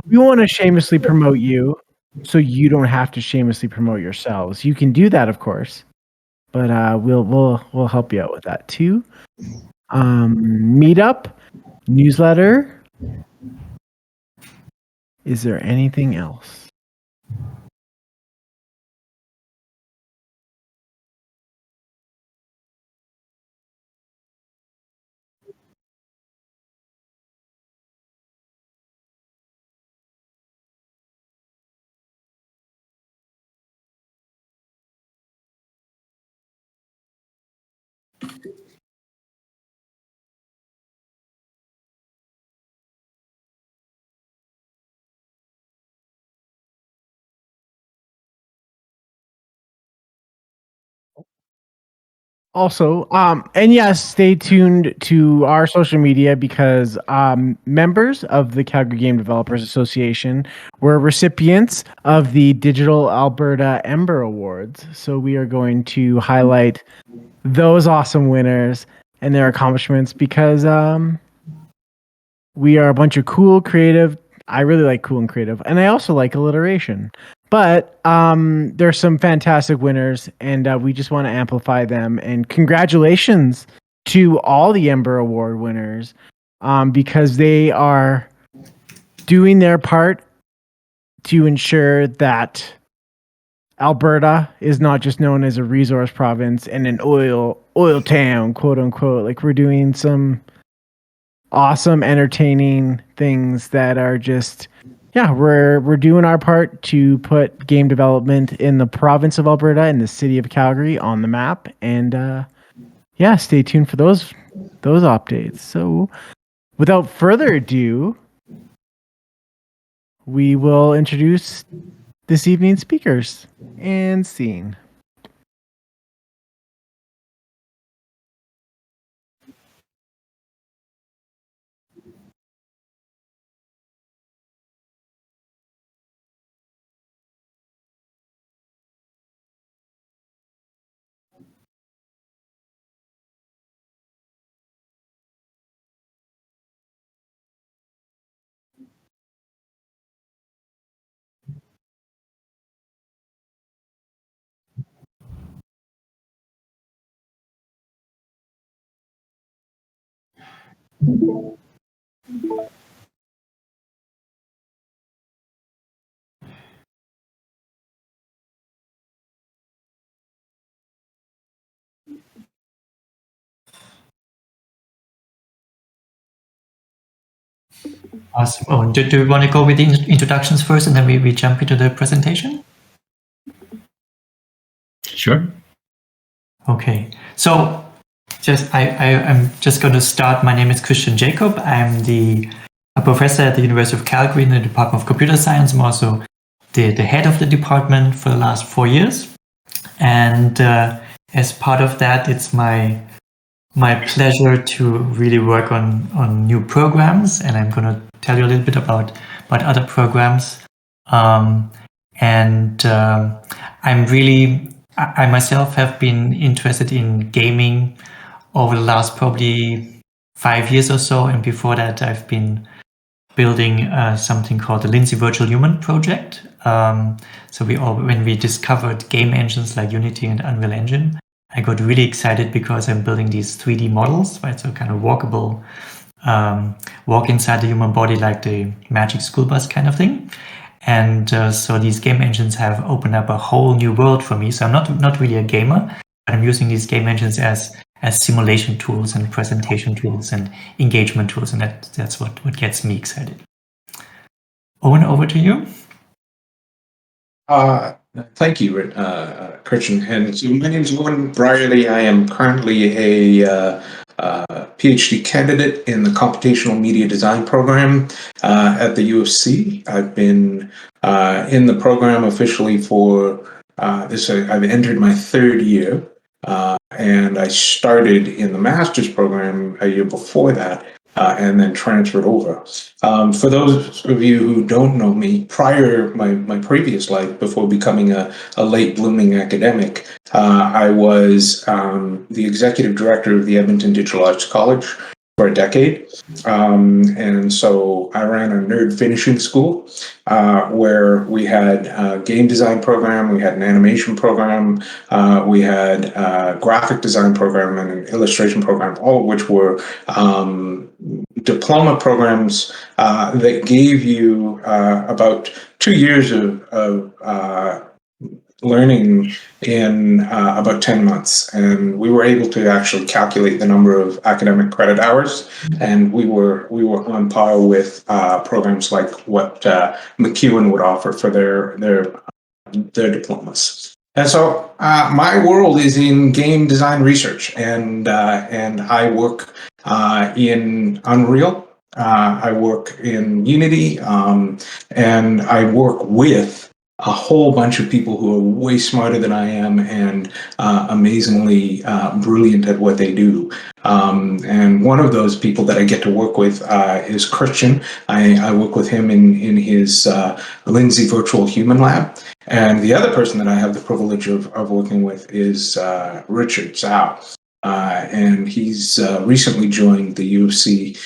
we want to shamelessly promote you, so you don't have to shamelessly promote yourselves. You can do that, of course, but we'll help you out with that too. Meetup, newsletter. Is there anything else? Also, and yes, stay tuned to our social media because members of the Calgary Game Developers Association were recipients of the Digital Alberta Ember Awards. So we are going to highlight those awesome winners and their accomplishments because we are a bunch of cool, creative. I really like cool and creative, and I also like alliteration. But there's some fantastic winners, and we just want to amplify them. And congratulations to all the Ember Award winners because they are doing their part to ensure that Alberta is not just known as a resource province and an oil town, quote unquote. Like we're doing some awesome, entertaining things that are just we're doing our part to put game development in the province of Alberta and the city of Calgary on the map. And stay tuned for those updates. So without further ado, we will introduce this evening's speakers and scene. Awesome. Oh, do we want to go with the introductions first and then we jump into the presentation? Sure. Okay. So I'm just going to start. My name is Christian Jacob. I'm a professor at the University of Calgary in the Department of Computer Science. I'm also the head of the department for the last 4 years. And as part of that, it's my pleasure to really work on new programs, and I'm going to tell you a little bit about other programs. I myself have been interested in gaming over the last probably 5 years or so, and before that, I've been building something called the Lindsay Virtual Human project. When we discovered game engines like Unity and Unreal Engine, I got really excited because I'm building these 3D models, right? So kind of walkable, walk inside the human body like the Magic School Bus kind of thing. And so these game engines have opened up a whole new world for me. So I'm not really a gamer, but I'm using these game engines as simulation tools and presentation tools and engagement tools, and that's what gets me excited. Owen, over to you. Thank you, Christian. And so my name is Owen Brierly. I am currently a PhD candidate in the Computational Media Design program at the U of C. I've been in the program officially for I've entered my 3rd year, and I started in the master's program a year before that. And then transferred over. For those of you who don't know me, prior my previous life, before becoming a late blooming academic, I was the executive director of the Edmonton Digital Arts College for a decade. And so I ran a nerd finishing school where we had a game design program, we had an animation program, we had a graphic design program and an illustration program, all of which were diploma programs that gave you about 2 years of learning in about 10 months. And we were able to actually calculate the number of academic credit hours. And we were on par with programs like what McEwen would offer for their diplomas. And so my world is in game design research, and I work in Unreal. I work in Unity, and I work with a whole bunch of people who are way smarter than I am and amazingly brilliant at what they do. And one of those people that I get to work with is Christian. I work with him in his Lindsay Virtual Human Lab. And the other person that I have the privilege of working with is Richard Zhao. And he's recently joined the UFC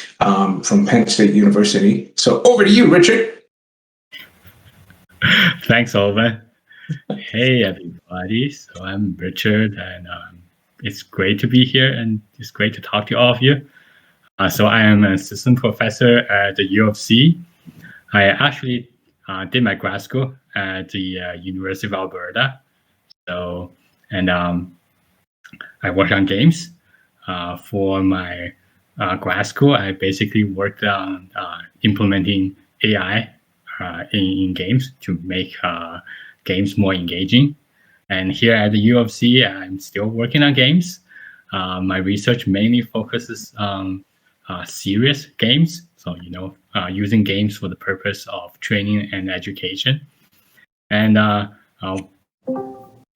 from Penn State University. So over to you, Richard. Thanks, Owen. Hey, everybody. So I'm Richard, and it's great to be here, and it's great to talk to all of you. So I am an assistant professor at the U of C. I actually did my grad school at the University of Alberta. So, and I work on games. For my grad school, I basically worked on implementing AI in games to make games more engaging. And here at the U of C, I'm still working on games. My research mainly focuses on serious games. So, using games for the purpose of training and education. And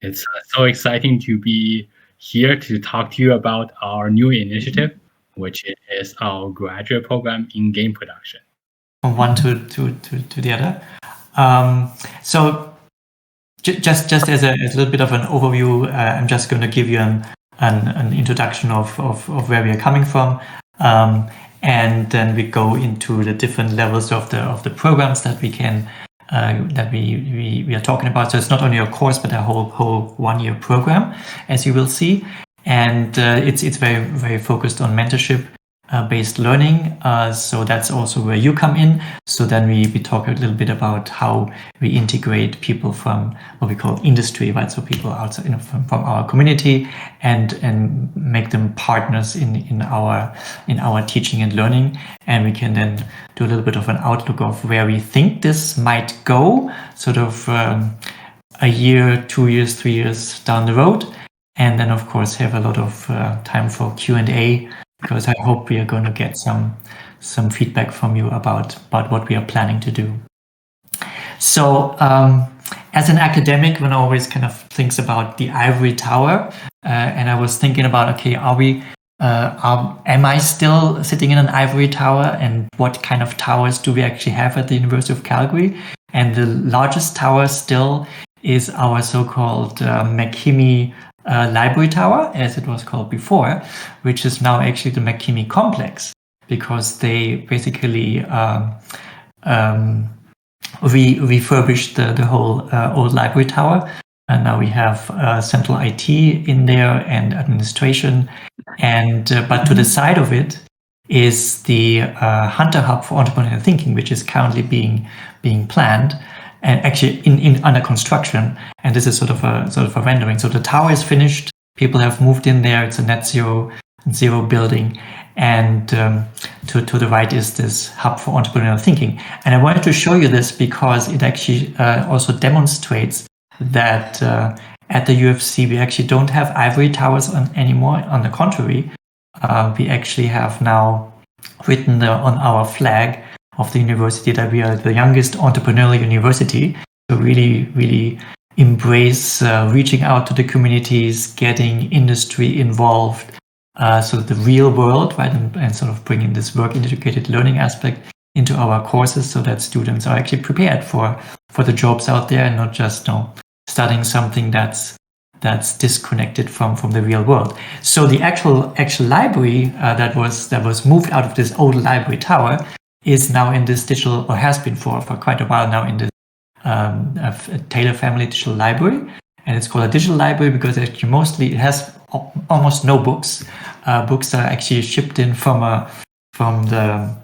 it's so exciting to be here to talk to you about our new initiative, which is our graduate program in game production. From one to the other. So just as a little bit of an overview, I'm just going to give you an introduction of where we are coming from, and then we go into the different levels of the programs that we can that we are talking about. So it's not only a course, but a whole 1 year program, as you will see, and it's very very focused on mentorship based learning. So that's also where you come in. So then we talk a little bit about how we integrate people from what we call industry, right? So people outside, from our community, and make them partners in our teaching and learning. And we can then do a little bit of an outlook of where we think this might go, sort of a year, 2 years, 3 years down the road. And then of course have a lot of time for Q&A, because I hope we are going to get some feedback from you about what we are planning to do. So as an academic, one always kind of thinks about the ivory tower, and I was thinking about, okay, am I still sitting in an ivory tower, and what kind of towers do we actually have at the University of Calgary? And the largest tower still is our so-called McKimmey Library Tower, as it was called before, which is now actually the McKimmey Complex, because they basically refurbished the whole old library tower. And now we have central IT in there and administration. And but to the side of it is the Hunter Hub for Entrepreneurial Thinking, which is currently being planned, and actually in under construction. And this is sort of a rendering. So the tower is finished. People have moved in there. It's a net zero building. And to the right is this hub for entrepreneurial thinking. And I wanted to show you this because it actually also demonstrates that at the UFC, we actually don't have ivory towers anymore. On the contrary, we actually have now written on our flag of the university that we are the youngest entrepreneurial university. So really, really embrace reaching out to the communities, getting industry involved, so the real world, right, and sort of bringing this work-integrated learning aspect into our courses, so that students are actually prepared for the jobs out there, and not just studying something that's that's disconnected from the real world. So the actual library that was moved out of this old library tower is now in this digital, or has been for quite a while now, in this Taylor Family Digital Library. And it's called a digital library because it has almost no books. Books are actually shipped in from the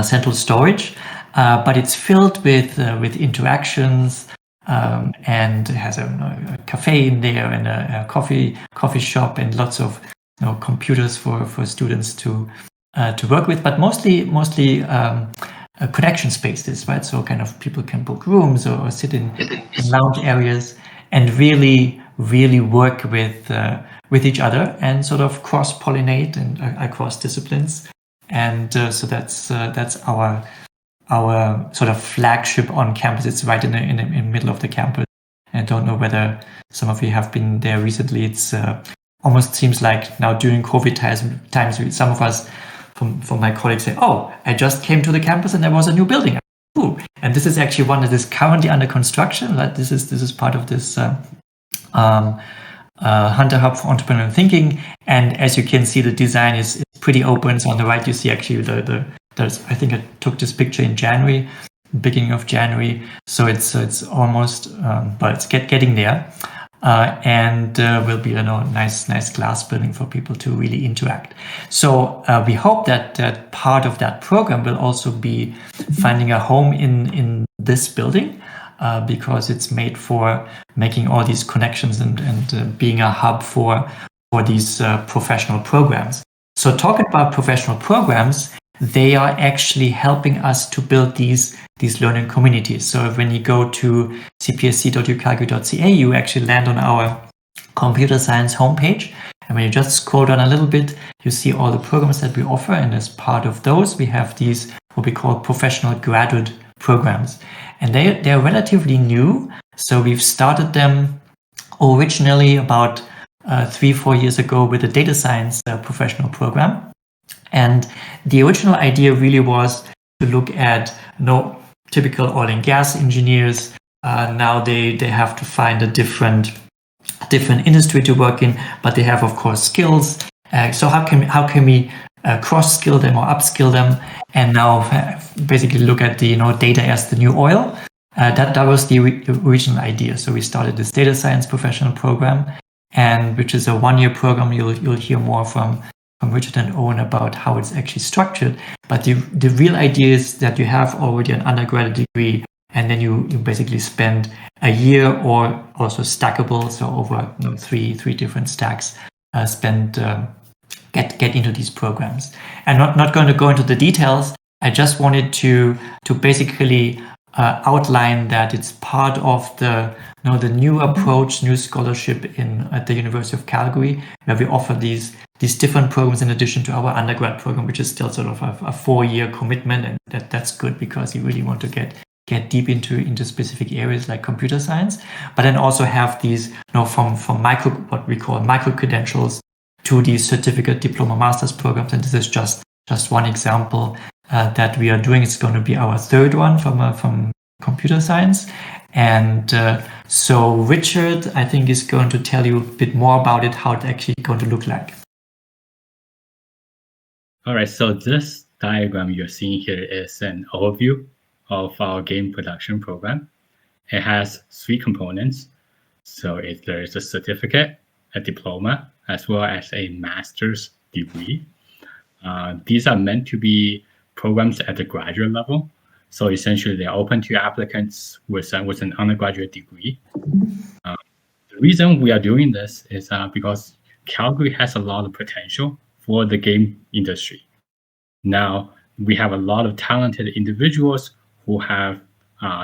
central storage, but it's filled with interactions, and it has a cafe in there, and a coffee shop, and lots of computers for students to work with, but mostly connection spaces, right? So kind of people can book rooms or sit in lounge areas and really work with each other and sort of cross-pollinate and across disciplines. And so that's our sort of flagship on campus. It's right in the middle of the campus. I don't know whether some of you have been there recently. It's almost seems like now during COVID times, some of us from my colleagues say, "Oh, I just came to the campus and there was a new building." Ooh. And this is actually one that is currently under construction. Right? This is part of this Hunter Hub for Entrepreneurial Thinking. And as you can see, the design is pretty open. So on the right, you see actually there's I think I took this picture in January, beginning of January. So it's almost, but it's getting there. And will be a nice glass building for people to really interact. So we hope that part of that program will also be finding a home in this building, because it's made for making all these connections and being a hub for these professional programs. So talking about professional programs, they are actually helping us to build these learning communities. So when you go to cpsc.ucalgary.ca, you actually land on our computer science homepage. And when you just scroll down a little bit, you see all the programs that we offer. And as part of those, we have these, what we call professional graduate programs. And they're relatively new. So we've started them originally about 3-4 years ago with a data science professional program. And the original idea really was to look at typical oil and gas engineers. Now they have to find a different industry to work in, but they have, of course, skills. So how can we cross-skill them or upskill them, and now basically look at the data as the new oil? That was the original idea. So we started this data science professional program, and which is a 1-year program. You'll hear more from Richard and Owen about how it's actually structured. But the real idea is that you have already an undergraduate degree, and then you basically spend a year, or also stackable, so over three different stacks, get into these programs. And not going to go into the details. I just wanted to basically outline that it's part of the new approach, new scholarship at the University of Calgary, where we offer these different programs in addition to our undergrad program, which is still sort of a 4-year commitment, and that's good because you really want to get deep into specific areas like computer science, but then also have these from what we call micro credentials to these certificate, diploma, master's programs. And this is just one example that we are doing. It's going to be our 3rd one from computer science. And so Richard, I think, is going to tell you a bit more about it, how it's actually going to look like. All right, so this diagram you're seeing here is an overview of our game production program. It has 3 components. So there is a certificate, a diploma, as well as a master's degree. These are meant to be programs at the graduate level. So essentially, they're open to applicants with an undergraduate degree. The reason we are doing this is because Calgary has a lot of potential for the game industry. Now, we have a lot of talented individuals who have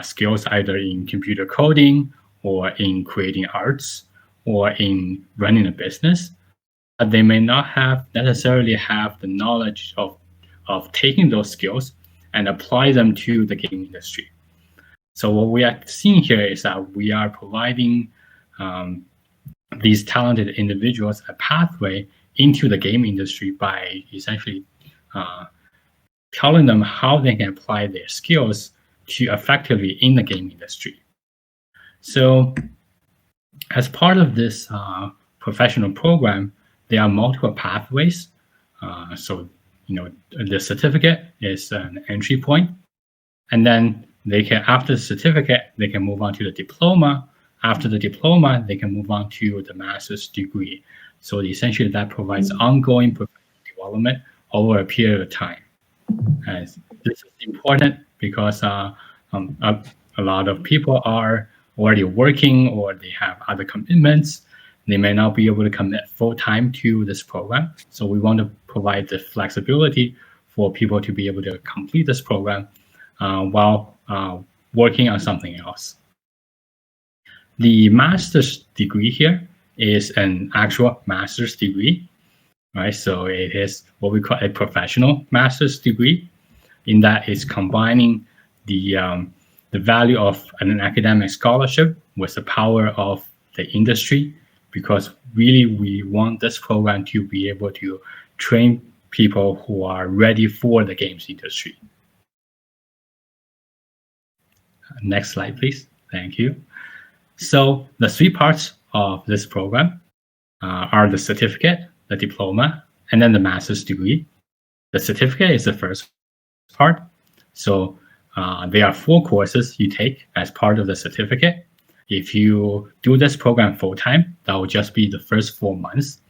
skills either in computer coding or in creating arts or in running a business, but they may not necessarily have the knowledge of taking those skills and apply them to the game industry. So what we are seeing here is that we are providing these talented individuals a pathway into the game industry by essentially telling them how they can apply their skills to effectively in the game industry. So As part of this professional program, there are multiple pathways. So, the certificate is an entry point, and then they can, after the certificate, they can move on to the diploma. After the diploma, they can move on to the master's degree. So essentially, that provides ongoing professional development over a period of time. And this is important because a lot of people are already working or they have other commitments. They may not be able to commit full time to this program. So we want to provide the flexibility for people to be able to complete this program while working on something else. The master's degree here is an actual master's degree, right? So it is what we call a professional master's degree. In that, it's combining the value of an academic scholarship with the power of the industry, because really we want this program to be able to train people who are ready for the games industry. Next slide, please. Thank you. So the three parts of this program are the certificate, the diploma, and then the master's degree. The certificate is the first part. So there are 4 courses you take as part of the certificate. If you do this program full-time, that will just be the first 4 months.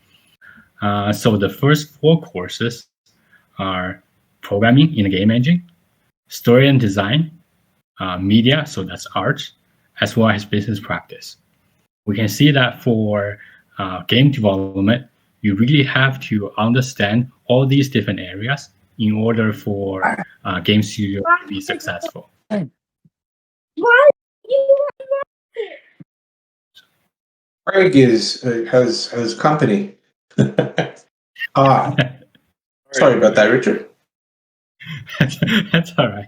So the first 4 courses are programming in a game engine, story and design, media, so that's art, as well as business practice. We can see that for game development, you really have to understand all these different areas in order for game studio to be successful. Craig has company. Sorry about that, Richard. That's all right.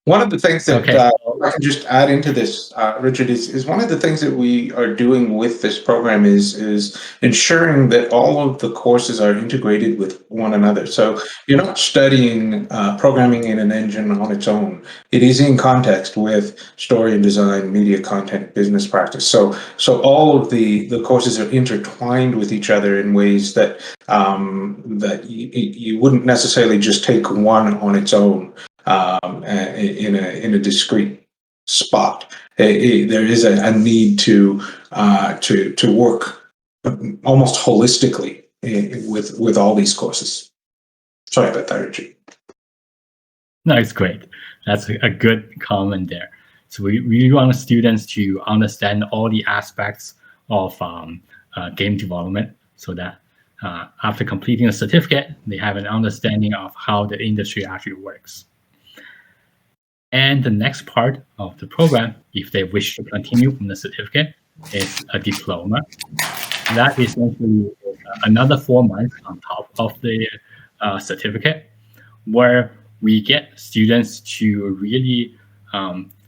One of the things that Okay. I can just add into this, Richard, is one of the things that we are doing with this program is ensuring that all of the courses are integrated with one another. So you're not studying programming in an engine on its own. It is in context with story and design, media content, business practice. So all of the courses are intertwined with each other in ways that that you wouldn't necessarily just take one on its own. In a discrete spot, there is a need to work almost holistically with all these courses. Sorry about that, Richard. No, it's great. That's a good comment there. So we really want students to understand all the aspects of game development, so that after completing a certificate, they have an understanding of how the industry actually works. And the next part of the program, if they wish to continue from the certificate, is a diploma. That is essentially another 4 months on top of the certificate, where we get students to really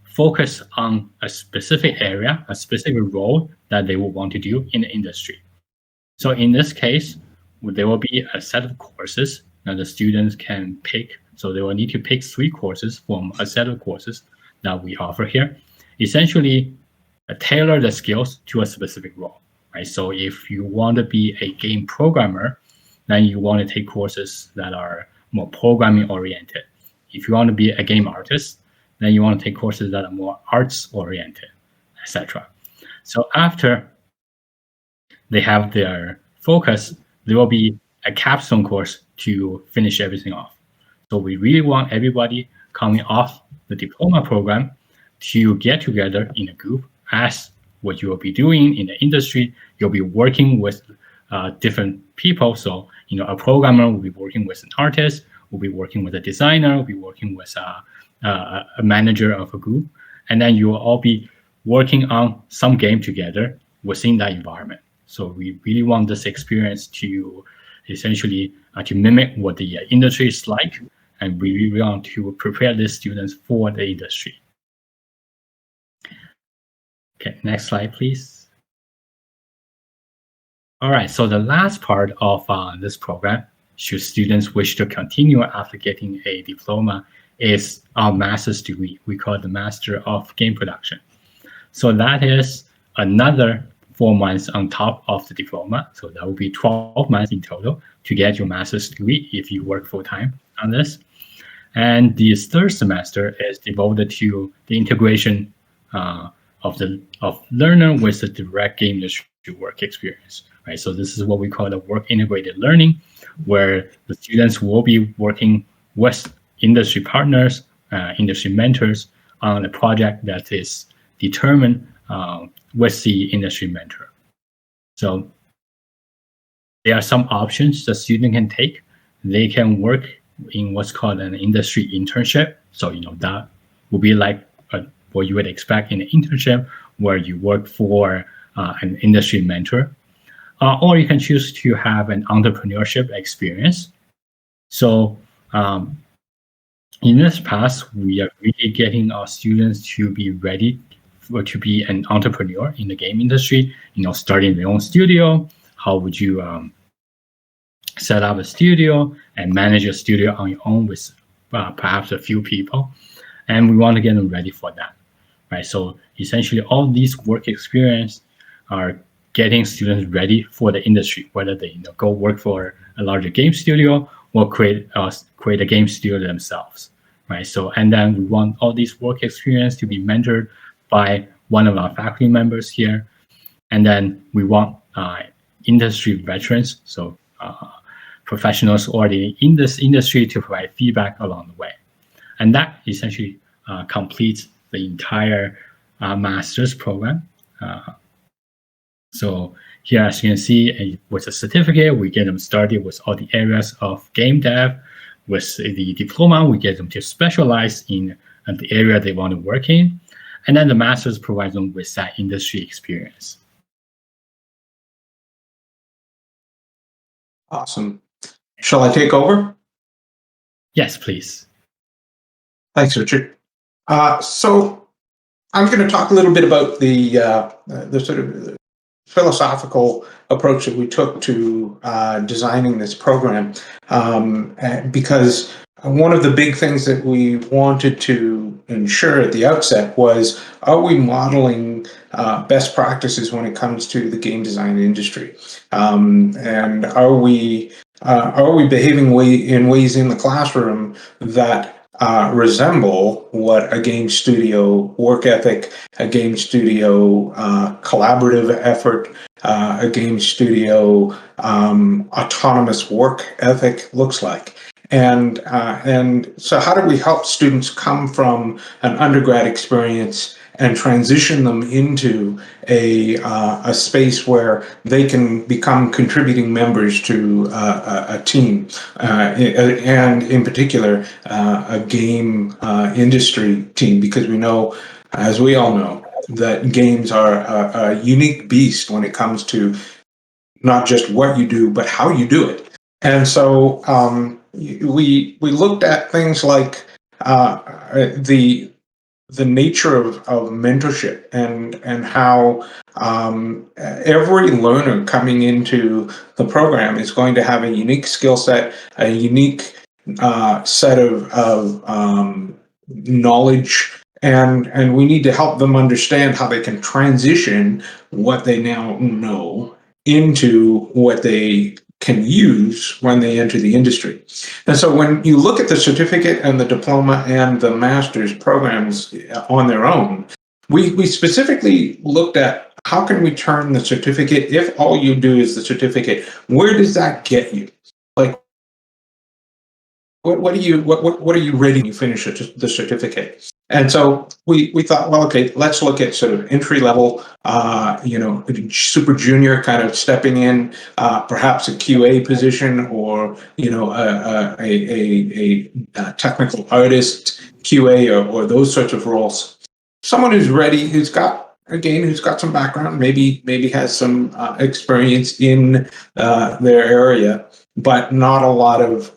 focus on a specific area, a specific role that they will want to do in the industry. So in this case, there will be a set of courses that the students can pick. So they will need to pick 3 courses from a set of courses that we offer here. Essentially, tailor the skills to a specific role, right? So if you want to be a game programmer, then you want to take courses that are more programming oriented. If you want to be a game artist, then you want to take courses that are more arts oriented, etc. So after they have their focus, there will be a capstone course to finish everything off. So we really want everybody coming off the diploma program to get together in a group, as what you will be doing in the industry. You'll be working with different people. So, a programmer will be working with an artist, will be working with a designer, will be working with a manager of a group. And then you will all be working on some game together within that environment. So we really want this experience to essentially to mimic what the industry is like. And we really want to prepare these students for the industry. Okay, next slide, please. All right, so the last part of this program, should students wish to continue after getting a diploma, is our master's degree. We call it the Master of Game Production. So that is another 4 months on top of the diploma. So that will be 12 months in total to get your master's degree if you work full time on this. And the third semester is devoted to the integration of learner with the direct game industry work experience, right? So this is what we call the work integrated learning, where the students will be working with industry partners, industry mentors on a project that is determined with the industry mentor. So there are some options the student can take. They can work in what's called an industry internship. So, that will be like what you would expect in an internship, where you work for an industry mentor. Or you can choose to have an entrepreneurship experience. So in this path, we are really getting our students to be ready to be an entrepreneur in the game industry, starting their own studio. How would you set up a studio and manage a studio on your own with perhaps a few people? And we want to get them ready for that, right? So essentially all these work experience are getting students ready for the industry, whether they go work for a larger game studio or create a game studio themselves, right? So, and then we want all these work experience to be mentored by one of our faculty members here. And then we want industry veterans, so professionals already in this industry, to provide feedback along the way. And that essentially completes the entire master's program. So here, as you can see, with a certificate, we get them started with all the areas of game dev. With the diploma, we get them to specialize in the area they want to work in. And then the master's provides them with that industry experience. Awesome. Shall I take over? Yes, please. Thanks, Richard. So I'm going to talk a little bit about the sort of philosophical approach that we took to designing this program, because one of the big things that we wanted to ensure at the outset was, are we modeling best practices when it comes to the game design industry, and are we behaving in ways in the classroom that resemble what a game studio work ethic, a game studio collaborative effort, a game studio autonomous work ethic looks like. And so how do we help students come from an undergrad experience and transition them into a space where they can become contributing members to a team, and in particular a game industry team, because we know, as we all know, that games are a unique beast when it comes to not just what you do, but how you do it. And so we looked at things like the nature of mentorship and how every learner coming into the program is going to have a unique skill set, a unique set of knowledge, and we need to help them understand how they can transition what they now know into what they can use when they enter the industry. And so when you look at the certificate and the diploma and the master's programs on their own, we specifically looked at how can we turn the certificate, if all you do is the certificate, where does that get you? Like, what are you ready when you finish the certificate? And so we thought, well, okay, let's look at sort of entry level, super junior kind of stepping in, perhaps a QA position, or a technical artist QA, or those sorts of roles. Someone who's ready, who's got some background, maybe has some experience in their area, but not a lot of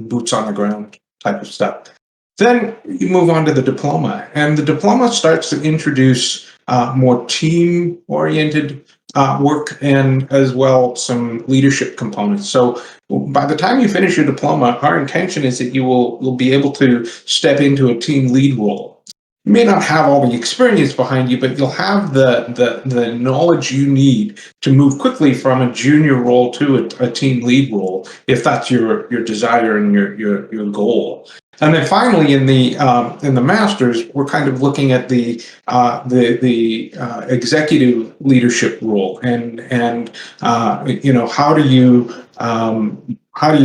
boots on the ground type of stuff. Then you move on to the diploma, and the diploma starts to introduce more team-oriented work, and as well some leadership components. So by the time you finish your diploma, our intention is that you will be able to step into a team lead role. You may not have all the experience behind you, but you'll have the knowledge you need to move quickly from a junior role to a team lead role, if that's your desire and your goal. And then finally, in the masters, we're kind of looking at the executive leadership role, and how do you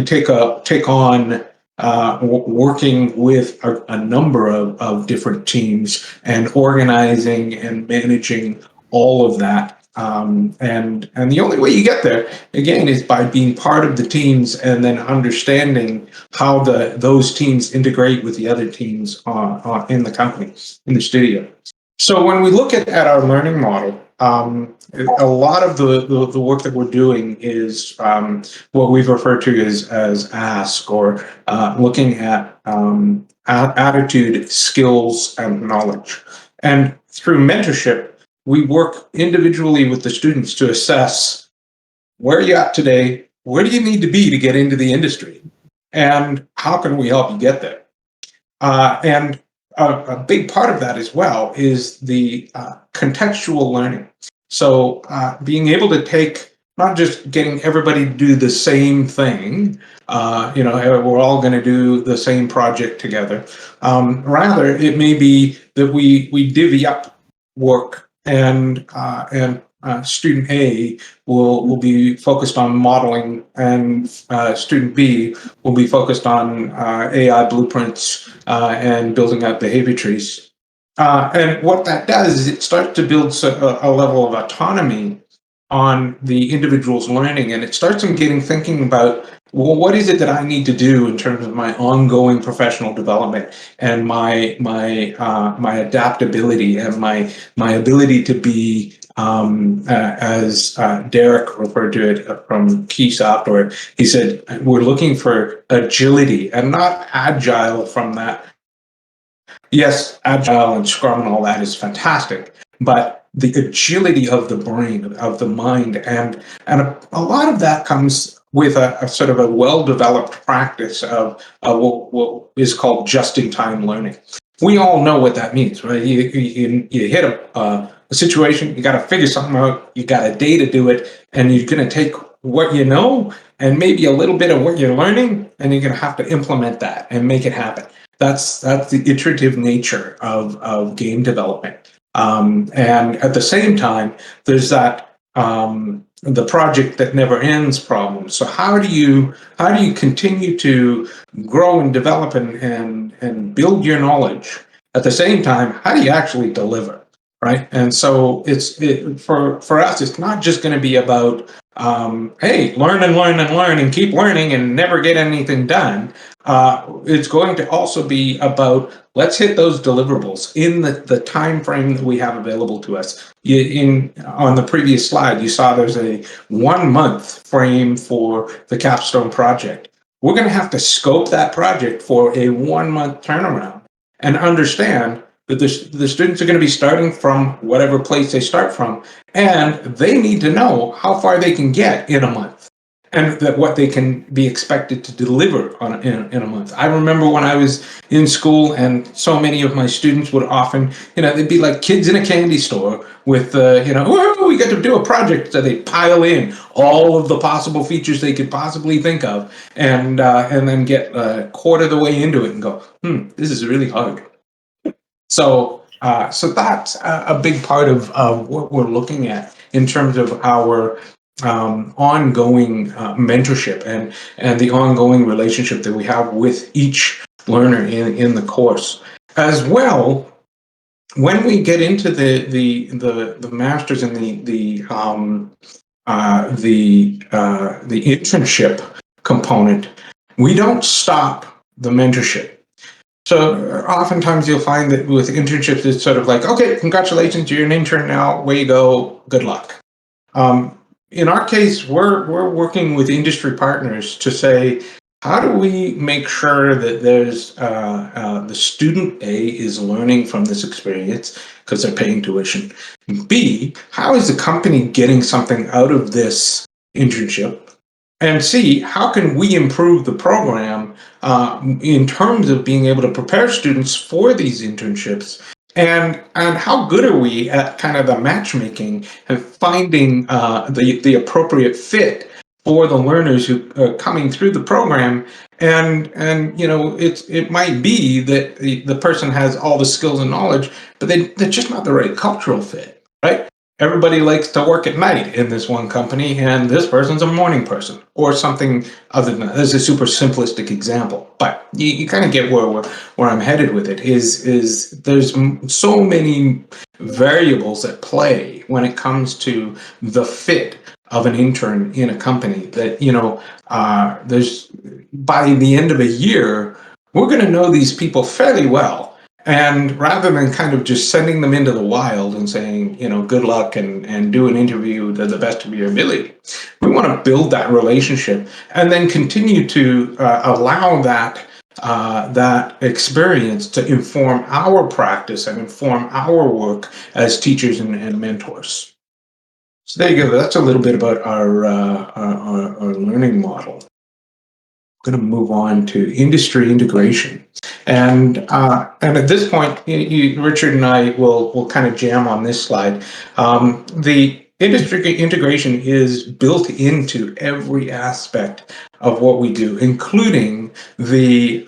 take on working with a number of different teams and organizing and managing all of that. And the only way you get there, again, is by being part of the teams and then understanding how those teams integrate with the other teams in the company, in the studio. So when we look at our learning model, a lot of the work that we're doing is what we've referred to as ask, or looking at attitude, skills, and knowledge. And through mentorship, we work individually with the students to assess where you're at today, where do you need to be to get into the industry, and how can we help you get there. And a big part of that as well is the contextual learning. So being able to take, not just getting everybody to do the same thing, we're all going to do the same project together. Rather, it may be that we divvy up work, and student A will be focused on modeling, and student B will be focused on AI blueprints and building out behavior trees. And what that does is it starts to build a level of autonomy on the individual's learning, and it starts them getting thinking about, well, what is it that I need to do in terms of my ongoing professional development and my adaptability and my ability to be, as Derek referred to it from Key Software, he said, we're looking for agility and not agile from that. Yes, agile and Scrum and all that is fantastic, but the agility of the brain, of the mind, and a lot of that comes with a sort of a well-developed practice of what is called just-in-time learning. We all know what that means, right? You hit a situation, you got to figure something out, you got a day to do it, and you're going to take what you know and maybe a little bit of what you're learning, and you're going to have to implement that and make it happen. That's the iterative nature of game development. And at the same time, there's that the project that never ends problem. So how do you continue to grow and develop and build your knowledge? At the same time, how do you actually deliver? Right. And so for us, it's not just going to be about, hey, learn and keep learning and never get anything done. It's going to also be about, let's hit those deliverables in the time frame that we have available to us. On the previous slide, you saw there's a 1 month frame for the capstone project. We're going to have to scope that project for a 1 month turnaround and understand that the students are going to be starting from whatever place they start from, and they need to know how far they can get in a month, and that what they can be expected to deliver in a month. I remember when I was in school, and so many of my students would often, they'd be like kids in a candy store with, we got to do a project, so they pile in all of the possible features they could possibly think of, and then get a quarter of the way into it and go, this is really hard. So that's a big part of what we're looking at in terms of our ongoing mentorship and the ongoing relationship that we have with each learner in the course. As well, when we get into the masters and the internship component, we don't stop the mentorship. So oftentimes you'll find that with internships, it's sort of like, okay, congratulations, you're an intern now, way you go, good luck. In our case, we're working with industry partners to say, how do we make sure that there's the student A is learning from this experience because they're paying tuition? B, how is the company getting something out of this internship? And C, how can we improve the program in terms of being able to prepare students for these internships And how good are we at kind of the matchmaking and finding the appropriate fit for the learners who are coming through the program? And it might be that the person has all the skills and knowledge, but they're just not the right cultural fit, right? Everybody likes to work at night in this one company, and this person's a morning person, or something other than that. This is a super simplistic example, but you kind of get where I'm headed with it. Is there's so many variables at play when it comes to the fit of an intern in a company that there's by the end of a year we're going to know these people fairly well. And rather than kind of just sending them into the wild and saying, good luck and do an interview to the best of your ability, we want to build that relationship and then continue to allow that experience to inform our practice and inform our work as teachers and mentors. So there you go. That's a little bit about our learning model. I'm going to move on to industry integration. And at this point, Richard and I will kind of jam on this slide. The industry integration is built into every aspect of what we do, including the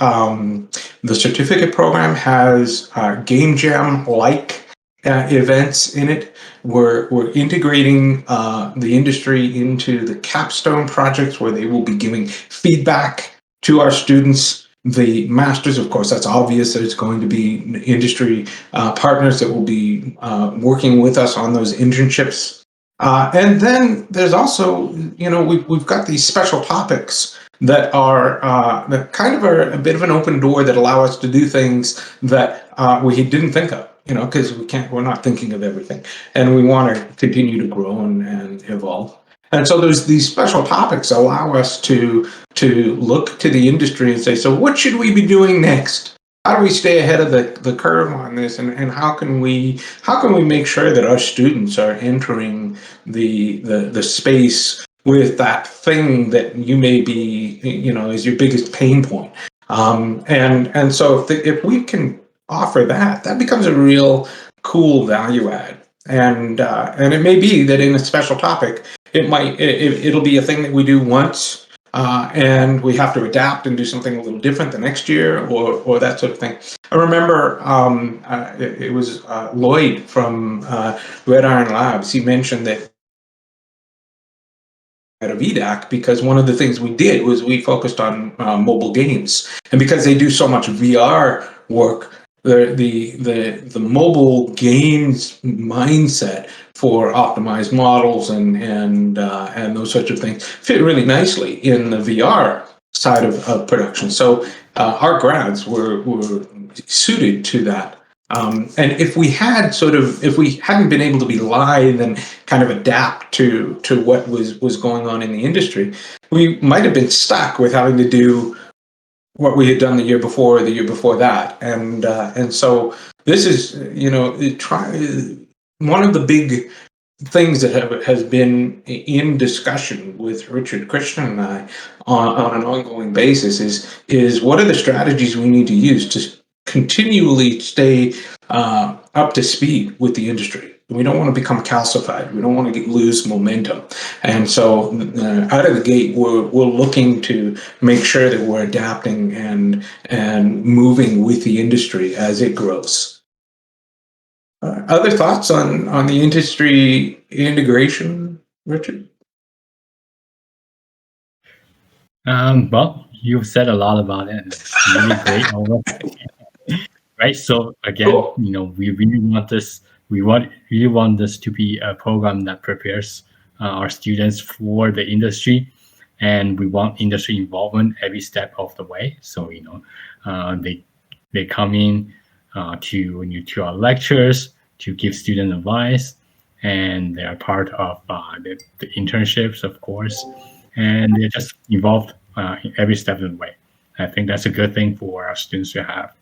certificate program has game jam-like events in it. We're integrating the industry into the capstone projects where they will be giving feedback to our students. The masters, of course, that's obvious that it's going to be industry partners that will be working with us on those internships. And then there's also, we've got these special topics that are that kind of are a bit of an open door that allow us to do things that we didn't think of, because we're not thinking of everything, and we want to continue to grow and evolve. And so there's these special topics allow us to look to the industry and say, so what should we be doing next? How do we stay ahead of the curve on this? And how can we make sure that our students are entering the space with that thing that you may be, is your biggest pain point? And so if we can offer that becomes a real cool value add. And it may be that in a special topic, it'll be a thing that we do once, and we have to adapt and do something a little different the next year, or that sort of thing. I remember it was Lloyd from Red Iron Labs. He mentioned that at a VDAC, because one of the things we did was we focused on mobile games, and because they do so much VR work, the mobile games mindset for optimized models and those sorts of things fit really nicely in the VR side of production. So our grads were suited to that. And if we hadn't been able to be live and kind of adapt to what was going on in the industry, we might have been stuck with having to do what we had done the year before, or the year before that. And so this is, one of the big things that has been in discussion with Richard, Christian, and I on an ongoing basis is what are the strategies we need to use to continually stay up to speed with the industry. We don't want to become calcified. We don't want to lose momentum. And so out of the gate, we're looking to make sure that we're adapting and moving with the industry as it grows. Other thoughts on the industry integration, Richard? Well, you've said a lot about it. It's really great. Right. So again, we really want this. We really want this to be a program that prepares our students for the industry, and we want industry involvement every step of the way. So they come in to our lectures to give student advice, and they are part of the internships, of course, and they're just involved in every step of the way. I think that's a good thing for our students to have.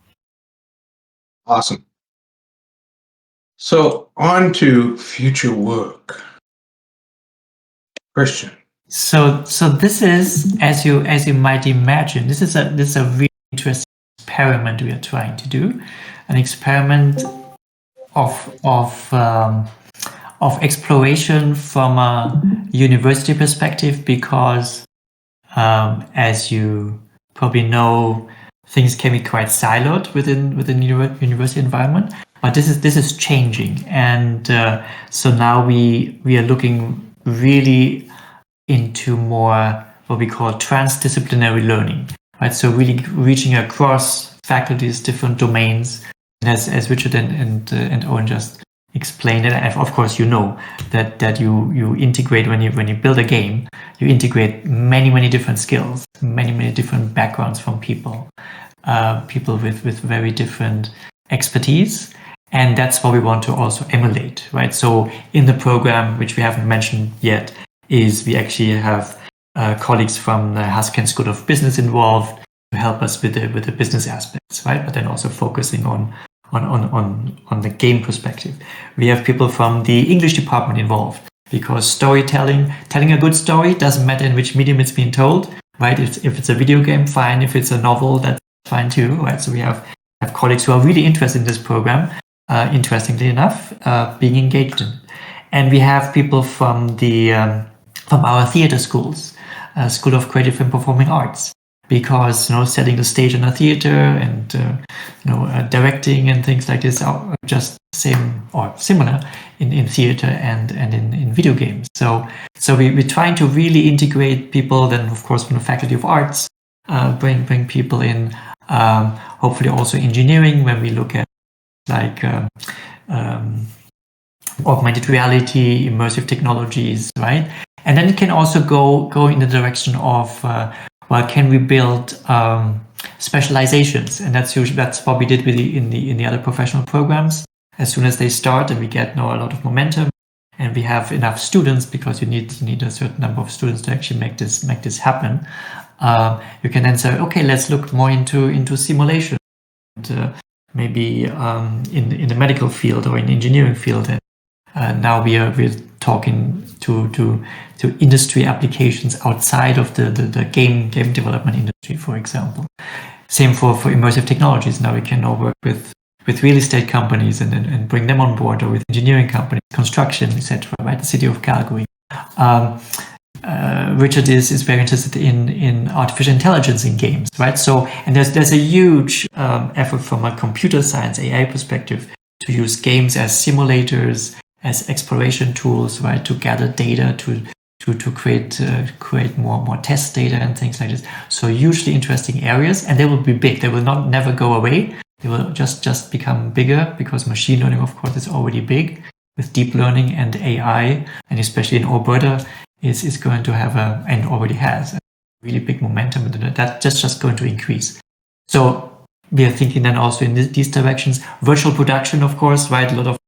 Awesome. So on to future work. Christian. So this is, as you might imagine, this is a really interesting experiment we are trying to do. An experiment of exploration from a university perspective, because as you probably know, things can be quite siloed within university environment. But this is changing, and so now we are looking really into more what we call transdisciplinary learning, right? So really reaching across faculties, different domains, and as Richard and Owen just explained it. Of course, you know that you integrate when you build a game, you integrate many different skills, many different backgrounds from people with very different expertise. And that's what we want to also emulate, right? So in the program, which we haven't mentioned yet, is we actually have colleagues from the Hasken School of Business involved to help us with the business aspects, right? But then also focusing on the game perspective. We have people from the English department involved, because storytelling, telling a good story, doesn't matter in which medium it's being told, right? If it's a video game, fine. If it's a novel, that's fine too, right? So we have colleagues who are really interested in this program, interestingly enough, being engaged in. And we have people from our theater schools, School of Creative and Performing Arts, because setting the stage in a theater and directing and things like this are just same or similar in theater and in video games. So we're trying to really integrate people. Then of course from the Faculty of Arts, bring people in. Hopefully also engineering, when we look at like augmented reality, immersive technologies, right? And then it can also go in the direction of can we build specializations? And that's what we did in the other professional programs. As soon as they start and we get a lot of momentum, and we have enough students, because you need a certain number of students to actually make this happen. You can then say, okay, let's look more into simulation, and maybe in the medical field or in the engineering field. And now we're talking to industry applications outside of the game development industry, for example. Same for immersive technologies. Now we can all work with real estate companies and bring them on board, or with engineering companies, construction, etc. Right, the city of Calgary. Richard is very interested in artificial intelligence in games, right? So, and there's a huge effort from a computer science AI perspective to use games as simulators, as exploration tools, right? To gather data, to create more test data and things like this. So hugely interesting areas, and they will be big. They will never go away. They will just become bigger, because machine learning, of course, is already big with deep learning and AI, and especially in Alberta, is going to have and already has a really big momentum. That's just going to increase. So we are thinking then also in these directions. Virtual production, of course, right? A lot of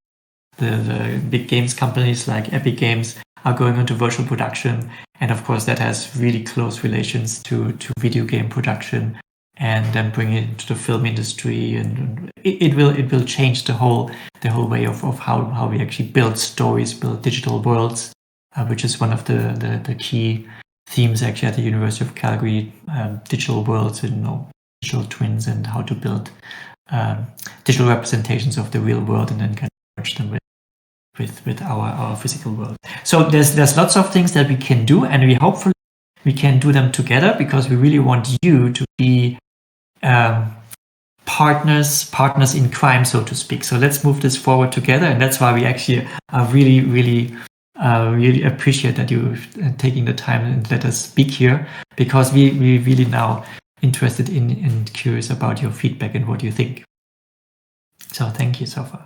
the big games companies like Epic Games are going into virtual production, and of course that has really close relations to video game production, and then bring it into the film industry, and it will change the whole way of how we actually build stories, build digital worlds, which is one of the key themes actually at the University of Calgary, digital worlds and digital twins, and how to build digital representations of the real world, and then kind of merge them with our physical world. So there's lots of things that we can do, and we hopefully we can do them together, because we really want you to be partners in crime, so to speak. So let's move this forward together, and that's why we actually are really appreciate that you taking the time and let us speak here, because we really now interested in and curious about your feedback and what you think. So thank you so far.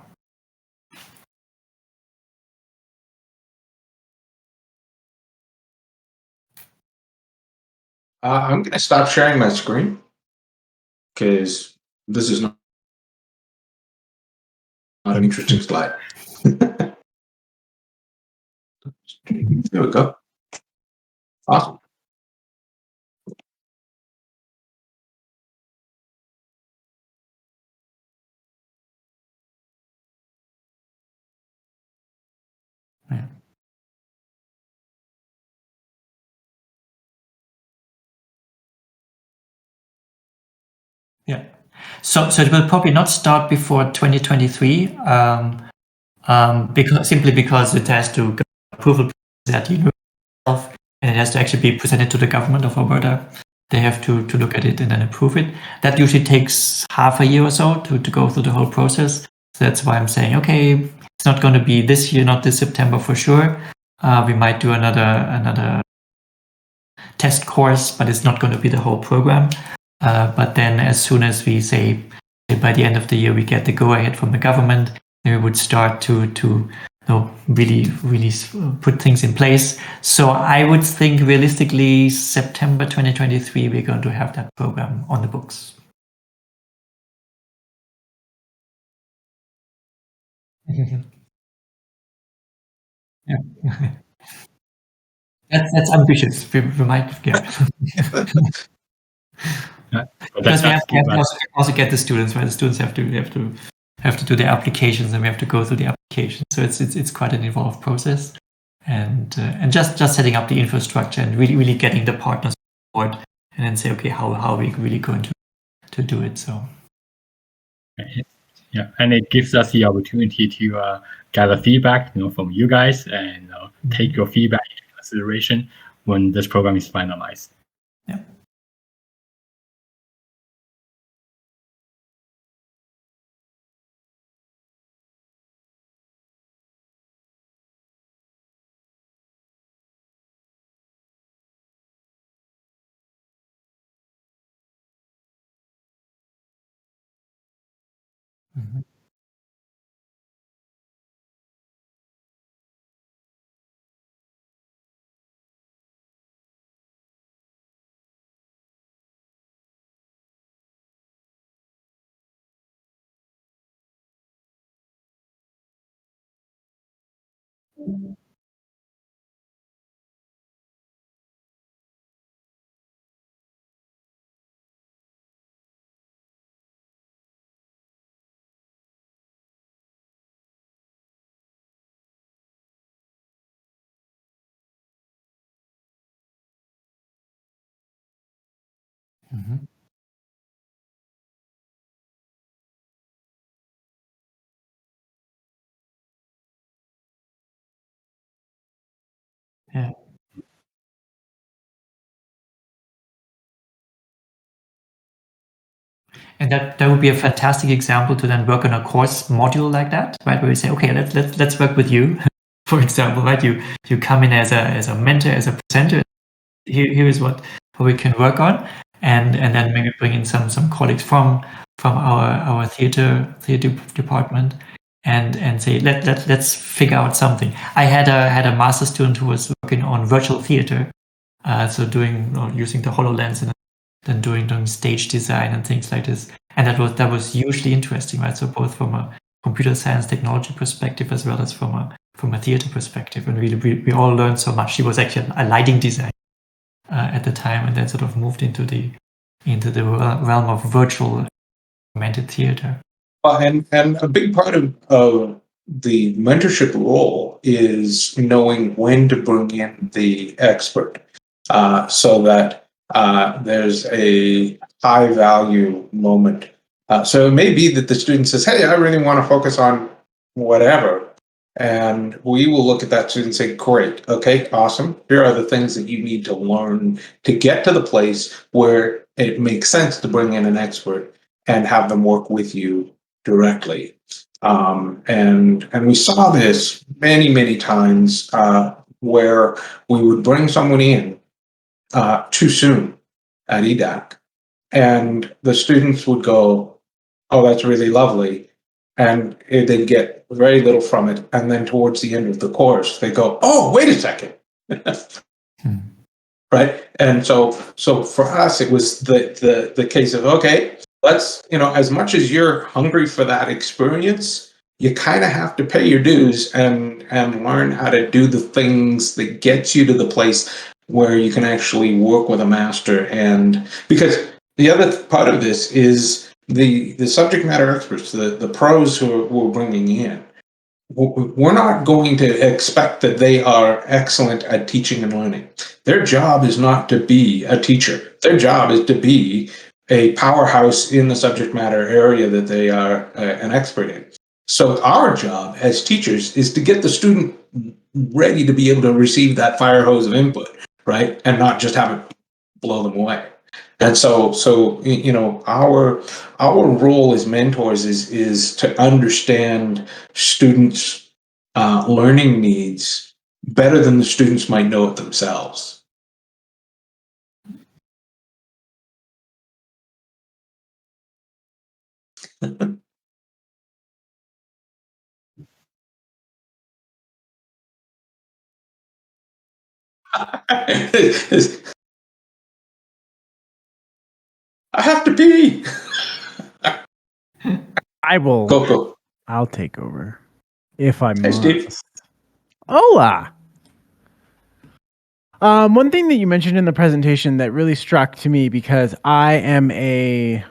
I'm going to stop sharing my screen, because this is not an interesting slide. There we go. Awesome. Yeah. Yeah. So it will probably not start before 2023. because it has to go approval at the university itself, and it has to actually be presented to the government of Alberta. They have to look at it and then approve it. That usually takes half a year or so to go through the whole process. So that's why I'm saying, okay, it's not going to be this year, not this September for sure. We might do another test course, but it's not going to be the whole program. But then as soon as we say by the end of the year we get the go-ahead from the government, then we would start to really put things in place. So I would think realistically September 2023 we're going to have that program on the books. Yeah. That's ambitious. We might, yeah. Because we have to also get the students, right? The students have to do their applications, and we have to go through the applications. So it's quite an involved process, and just setting up the infrastructure and really getting the partners on board, and then say, okay, how are we really going to do it? So yeah, and it gives us the opportunity to gather feedback, from you guys, and take your feedback into consideration when this program is finalized. Yeah. Mm-hmm. Mm-hmm. Yeah. And that would be a fantastic example to then work on a course module like that, right? Where we say, okay, let's work with you, for example, right? You come in as a mentor, as a presenter. Here is what we can work on, and then maybe bring in some colleagues from our theater department, and say let's figure out something. I had a master student who was working on virtual theater, so using the HoloLens and then doing stage design and things like this, and that was hugely interesting, right? So both from a computer science technology perspective as well as from a theater perspective, and we all learned so much. She was actually a lighting designer at the time, and then sort of moved into the realm of virtual augmented theater. And a big part of the mentorship role is knowing when to bring in the expert, so that there's a high value moment. So it may be that the student says, hey, I really want to focus on whatever. And we will look at that student and say, great, okay, awesome. Here are the things that you need to learn to get to the place where it makes sense to bring in an expert and have them work with you directly. And we saw this many times where we would bring someone in too soon at EDAC, and the students would go, oh, that's really lovely, and they'd get very little from it. And then towards the end of the course, they go, oh, wait a second. Right? And so for us, it was the case of, okay, let's, as much as you're hungry for that experience, you kind of have to pay your dues and learn how to do the things that gets you to the place where you can actually work with a master. And because the other part of this is the subject matter experts, the pros who we're bringing in, we're not going to expect that they are excellent at teaching and learning. Their job is not to be a teacher. Their job is to be a powerhouse in the subject matter area that they are an expert in. So our job as teachers is to get the student ready to be able to receive that fire hose of input, right? And not just have it blow them away. And so our role as mentors is to understand students' learning needs better than the students might know it themselves. I have to pee. I will. Coco. I'll take over if I Hey, must. Steve. Hola. One thing that you mentioned in the presentation that really struck to me, because I am a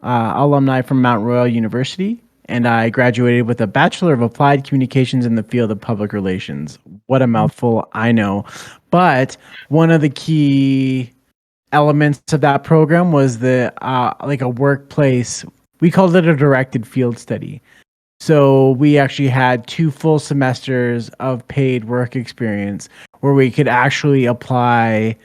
alumni from Mount Royal University, and I graduated with a Bachelor of Applied Communications in the field of public relations. What a mouthful, I know. But one of the key elements of that program was the like a workplace. We called it a directed field study. So we actually had 2 full semesters of paid work experience where we could actually apply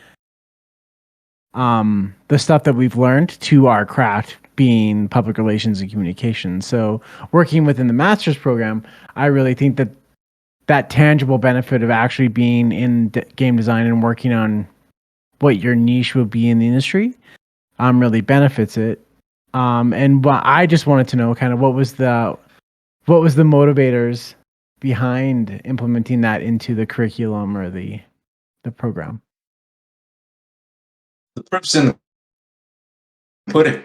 the stuff that we've learned to our craft, being public relations and communications. So working within the master's program, I really think that that tangible benefit of actually being in game design and working on what your niche would be in the industry really benefits it. And I just wanted to know kind of what was the motivators behind implementing that into the curriculum or the program. The proof's in the pudding.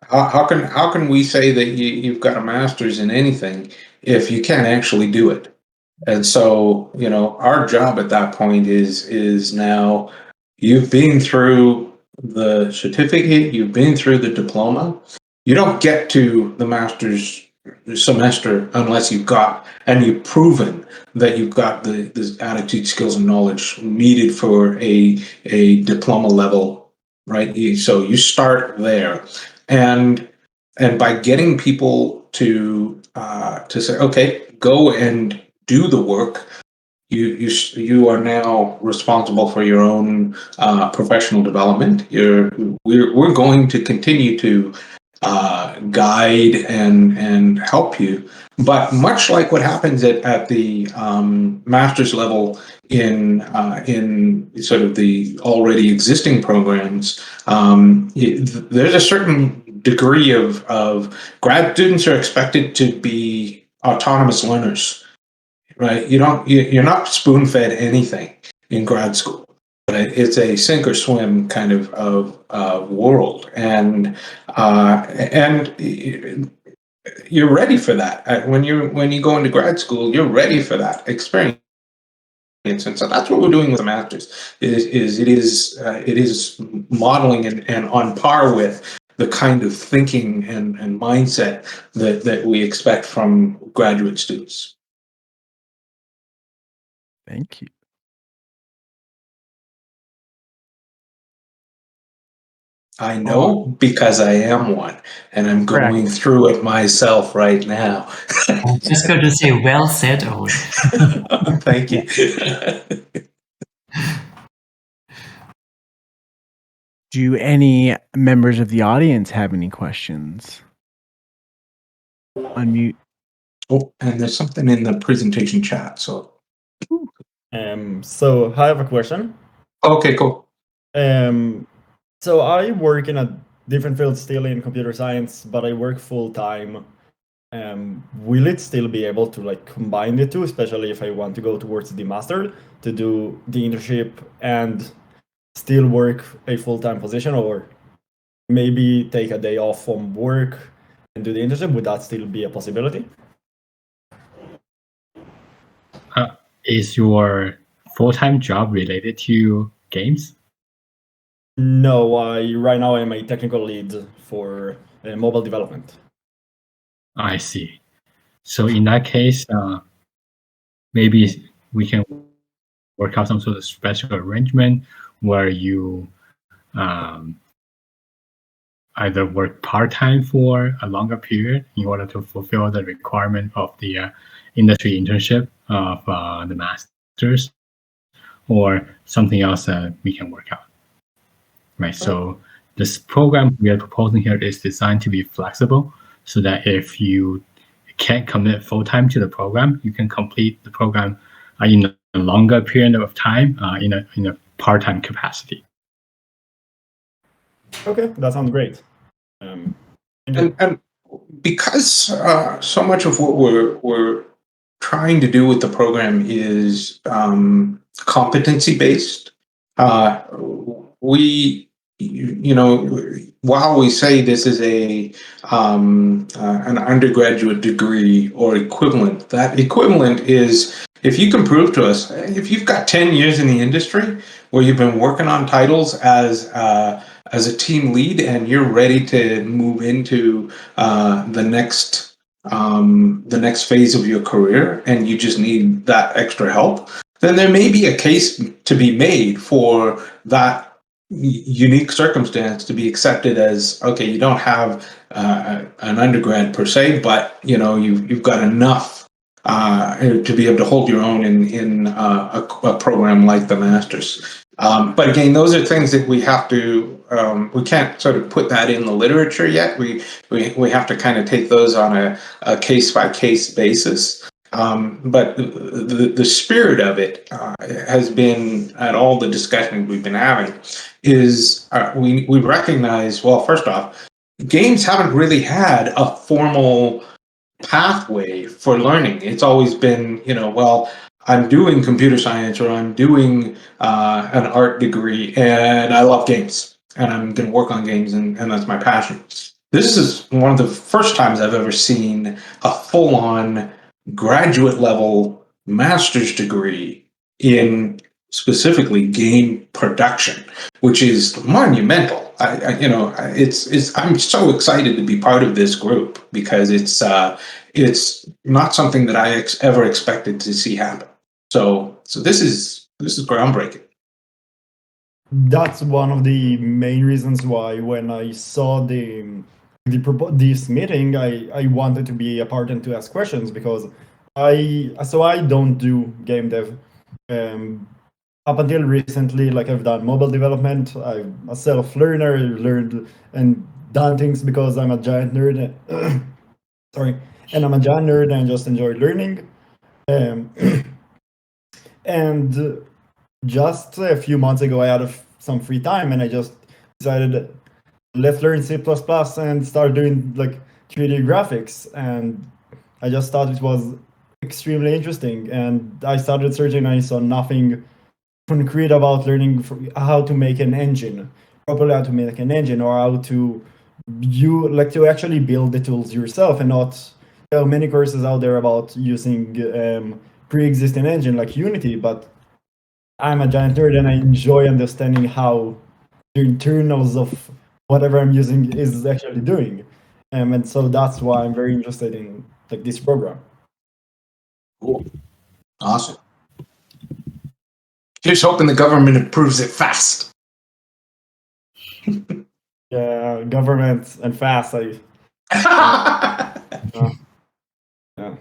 How can we say that you've got a master's in anything if you can't actually do it? And so, our job at that point is now you've been through the certificate, you've been through the diploma. You don't get to the master's semester unless you've proven that you've got the attitude, skills, and knowledge needed for a diploma level, right? So you start there, and by getting people to say, okay, go and do the work. You are now responsible for your own professional development. We're going to continue to guide and help you, but much like what happens at the master's level in sort of the already existing programs, there's a certain degree of grad students are expected to be autonomous learners. Right, you're not spoon fed anything in grad school. Right? It's a sink or swim kind of world, and you're ready for that. When you go into grad school, you're ready for that experience. And so that's what we're doing with the masters. It is modeling and on par with the kind of thinking and mindset that we expect from graduate students. Thank you. I know because I am one, and I'm going through it myself right now. I'm just going to say, well said, Owen. Thank you. Do any members of the audience have any questions? Unmute. Oh, and there's something in the presentation chat. So I have a question. Okay, cool. So I work in a different field still in computer science, but I work full time. Will it still be able to combine the two, especially if I want to go towards the master to do the internship and still work a full-time position, or maybe take a day off from work and do the internship? Would that still be a possibility? Is your full-time job related to games? No, right now I'm a technical lead for mobile development. I see. So in that case, maybe we can work out some sort of special arrangement where you either work part-time for a longer period in order to fulfill the requirement of the industry internship of the master's, or something else that we can work out. Right. So this program we are proposing here is designed to be flexible, so that if you can't commit full-time to the program, you can complete the program in a longer period of time in a part-time capacity. Okay, that sounds great. And because so much of what we're trying to do with the program is competency based, we, while we say this is an undergraduate degree or equivalent, that equivalent is, if you can prove to us, if you've got 10 years in the industry where you've been working on titles as a team lead and you're ready to move into the next phase of your career, and you just need that extra help, then there may be a case to be made for that unique circumstance to be accepted as, okay, you don't have an undergrad per se, but you've got enough to be able to hold your own in a program like the Masters. But again, those are things that we have to, we can't sort of put that in the literature yet. We have to kind of take those on a case by case basis. But the spirit of it has been, at all the discussions we've been having, is we recognize, well, first off, games haven't really had a formal pathway for learning. It's always been, well, I'm doing computer science, or I'm doing an art degree, and I love games, and I'm going to work on games, and that's my passion. This is one of the first times I've ever seen a full-on graduate level master's degree in specifically game production, which is monumental. I'm so excited to be part of this group, because it's not something that I ever expected to see happen. So this is groundbreaking. That's one of the main reasons why, when I saw this meeting, I wanted to be a part and to ask questions, because I don't do game dev. Up until recently, like, I've done mobile development. I'm a self-learner, learned and done things because I'm a giant nerd. Sorry, and I'm a giant nerd and just enjoy learning. And just a few months ago, I had some free time, and I just decided, let's learn C++ and start doing like 3D graphics. And I just thought it was extremely interesting. And I started searching, and I saw nothing concrete about learning how to make an engine, properly how to make an engine, or how to to actually build the tools yourself, and not, there are many courses out there about using pre-existing engine like Unity, but I'm a giant nerd and I enjoy understanding how the internals of whatever I'm using is actually doing. And so that's why I'm very interested in like this program. Cool. Awesome. Here's hoping the government approves it fast. Yeah, government and fast. Yeah.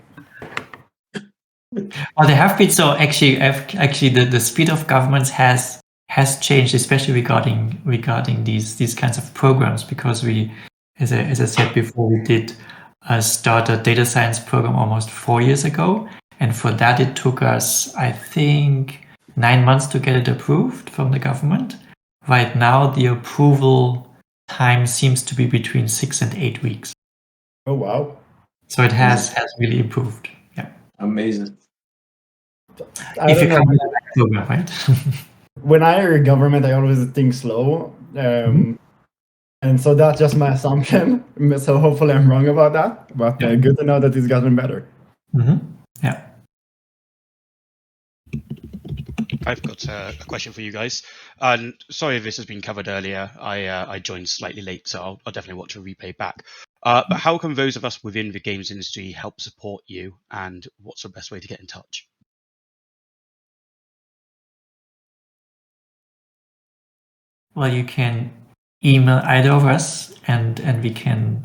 Well, there have been, so actually the speed of governments has changed, especially regarding these kinds of programs, because we, as I said before, we did start a data science program almost 4 years ago, and for that it took us, I think, 9 months to get it approved from the government. Right now, the approval time seems to be between 6 and 8 weeks. Oh wow! So it has really improved. Yeah. Amazing. If you come with the right program, right? When I hear government, I always think slow. And so that's just my assumption. So hopefully I'm wrong about that. But good to know that it's gotten better. Yeah. I've got a question for you guys. And sorry if this has been covered earlier. I joined slightly late, so I'll definitely watch a replay back. But how can those of us within the games industry help support you, and what's the best way to get in touch? Well, you can email either of us, and we can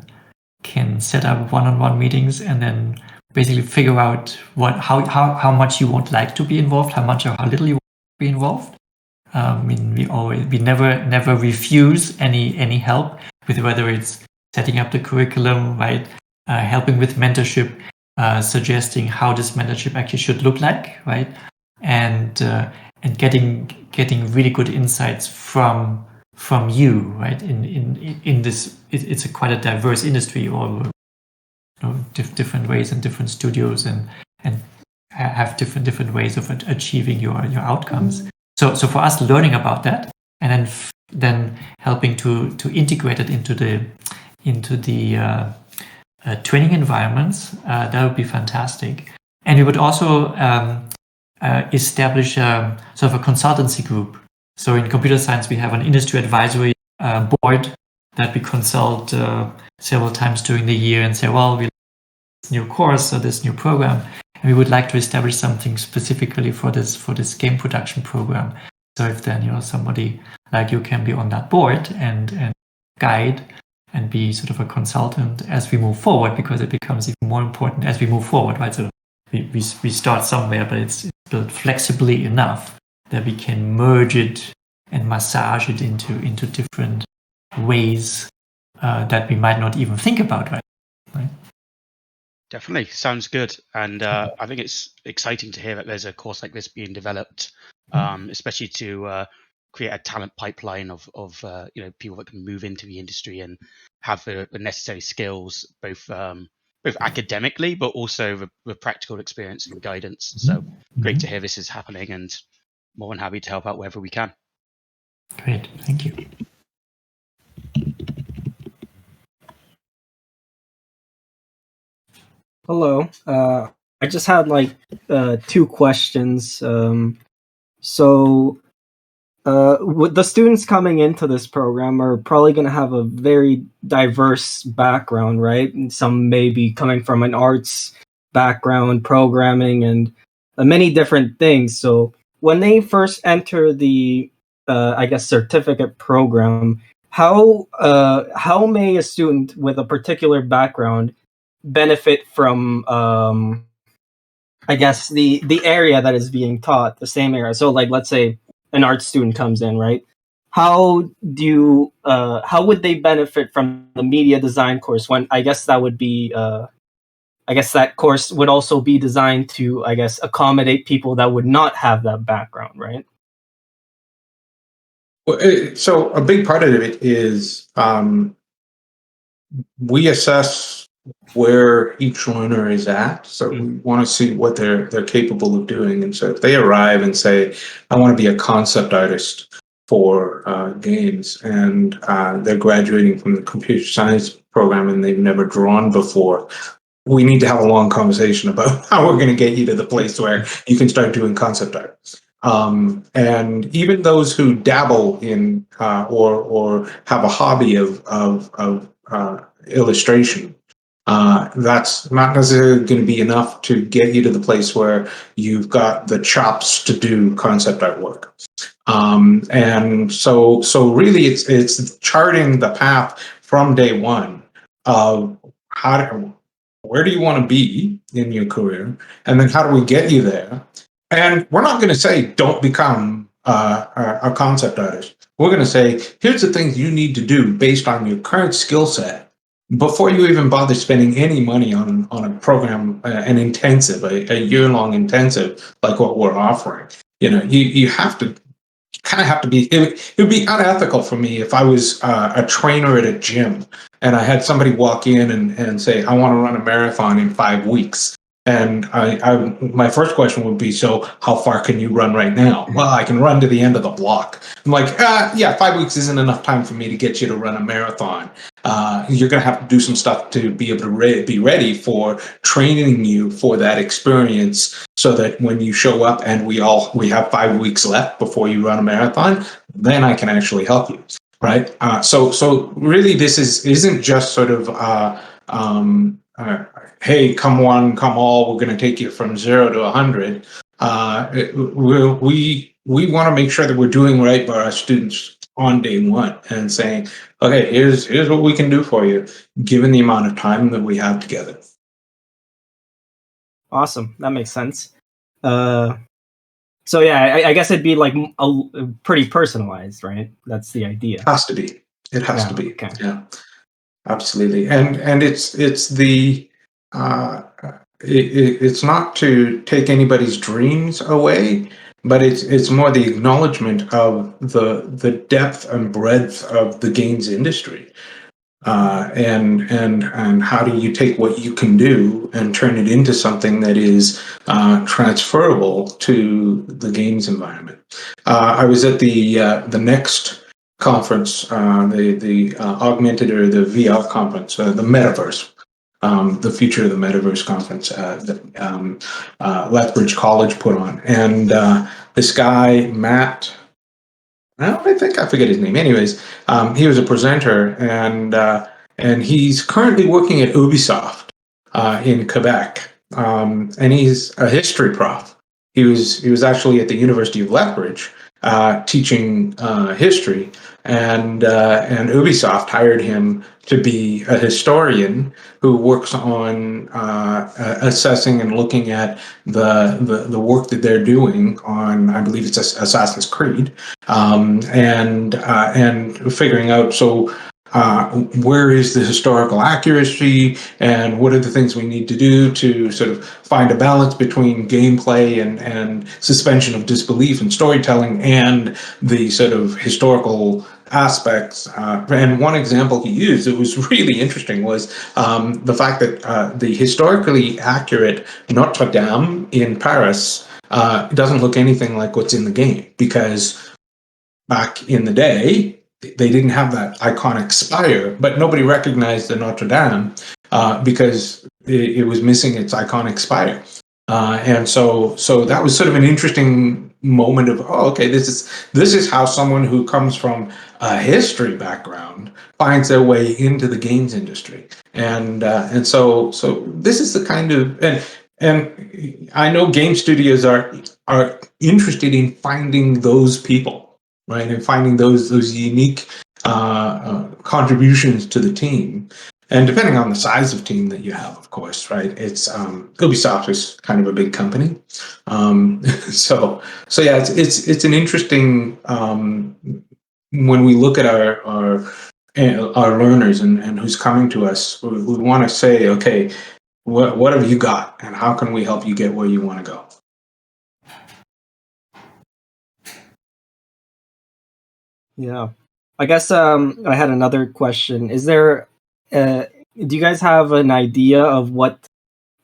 set up one-on-one meetings, and then basically figure out how much you would like to be involved, how much or how little you want to be involved. I mean, we never refuse any help with, whether it's setting up the curriculum, right, helping with mentorship, suggesting how this mentorship actually should look like, right, and getting really good insights from you, right, in this. It's quite a diverse industry, or different ways and different studios, and have different ways of achieving your outcomes. So for us, learning about that, and then helping to integrate it into the training environments, that would be fantastic. And we would also establish sort of a consultancy group. So in computer science, we have an industry advisory board that we consult several times during the year and say, well, we like this new course or this new program, and we would like to establish something specifically for this game production program. So if then somebody like you can be on that board and guide and be sort of a consultant as we move forward, because it becomes even more important as we move forward, right? So we start somewhere, but it's built flexibly enough that we can merge it and massage it into different ways that we might not even think about, right? Definitely sounds good, and I think it's exciting to hear that there's a course like this being developed, especially to create a talent pipeline of people that can move into the industry and have the necessary skills, both academically, but also the practical experience and guidance. So great to hear this is happening, and more than happy to help out wherever we can. Great, thank you. Hello. I just had two questions. With the students coming into this program are probably going to have a very diverse background, right? And some may be coming from an arts background, programming, and many different things. So when they first enter the, certificate program, how may a student with a particular background benefit from the area that is being taught, the same area? So let's say an art student comes in, right? How would they benefit from the media design course, when I guess that would be that course would also be designed to accommodate people that would not have that background, right? So a big part of it is we assess where each learner is at. So we want to see what they're capable of doing. And so if they arrive and say, I want to be a concept artist for games, and they're graduating from the computer science program and they've never drawn before, we need to have a long conversation about how we're going to get you to the place where you can start doing concept art. And even those who dabble in or have a hobby of illustration, that's not necessarily going to be enough to get you to the place where you've got the chops to do concept artwork. And so really it's charting the path from day one of where do you want to be in your career, and then how do we get you there? And we're not going to say don't become a concept artist. We're going to say here's the things you need to do based on your current skill set before you even bother spending any money on a program, an intensive, a year-long intensive like what we're offering. You have to kind of have to be. It would be unethical for me if I was a trainer at a gym and I had somebody walk in and say, I want to run a marathon in 5 weeks. And my first question would be, so how far can you run right now? Well, I can run to the end of the block. I'm like, 5 weeks isn't enough time for me to get you to run a marathon. You're going to have to do some stuff to be able to be ready for training you for that experience, so that when you show up and we have 5 weeks left before you run a marathon, then I can actually help you. Right. So really, this isn't just sort of, hey, come one, come all, we're going to take you from 0 to 100. We want to make sure that we're doing right by our students on day one and saying, okay, here's what we can do for you, given the amount of time that we have together. Awesome. That makes sense. So yeah, I guess it'd be like pretty personalized, right? That's the idea. Has to be. It has to be. Okay. Yeah, absolutely. And it's the it's not to take anybody's dreams away, but it's more the acknowledgement of the depth and breadth of the games industry. And how do you take what you can do and turn it into something that is transferable to the games environment? I was at the next conference, the augmented or the VR conference, the metaverse, the future of the metaverse conference that Lethbridge College put on, and this guy Matt. I forget his name. Anyways, he was a presenter, and he's currently working at Ubisoft in Quebec, and he's a history prof. He was actually at the University of Lethbridge teaching history, and Ubisoft hired him to be a historian who works on assessing and looking at the work that they're doing on, I believe it's Assassin's Creed, and figuring out where is the historical accuracy and what are the things we need to do to sort of find a balance between gameplay and suspension of disbelief and storytelling and the sort of historical aspects. And one example he used that was really interesting was the fact that the historically accurate Notre Dame in Paris doesn't look anything like what's in the game, because back in the day, they didn't have that iconic spire, but nobody recognized the Notre Dame because it was missing its iconic spire. And so that was sort of an interesting moment of, this is how someone who comes from a history background finds their way into the games industry. And so this is the kind of, and I know game studios are interested in finding those people, right, and finding those unique contributions to the team. And depending on the size of team that you have, of course, right, it's Ubisoft is kind of a big company. So yeah, it's an interesting, when we look at our learners and who's coming to us, we want to say, okay, what have you got, and how can we help you get where you want to go? Yeah, I guess I had another question. Is there, do you guys have an idea of what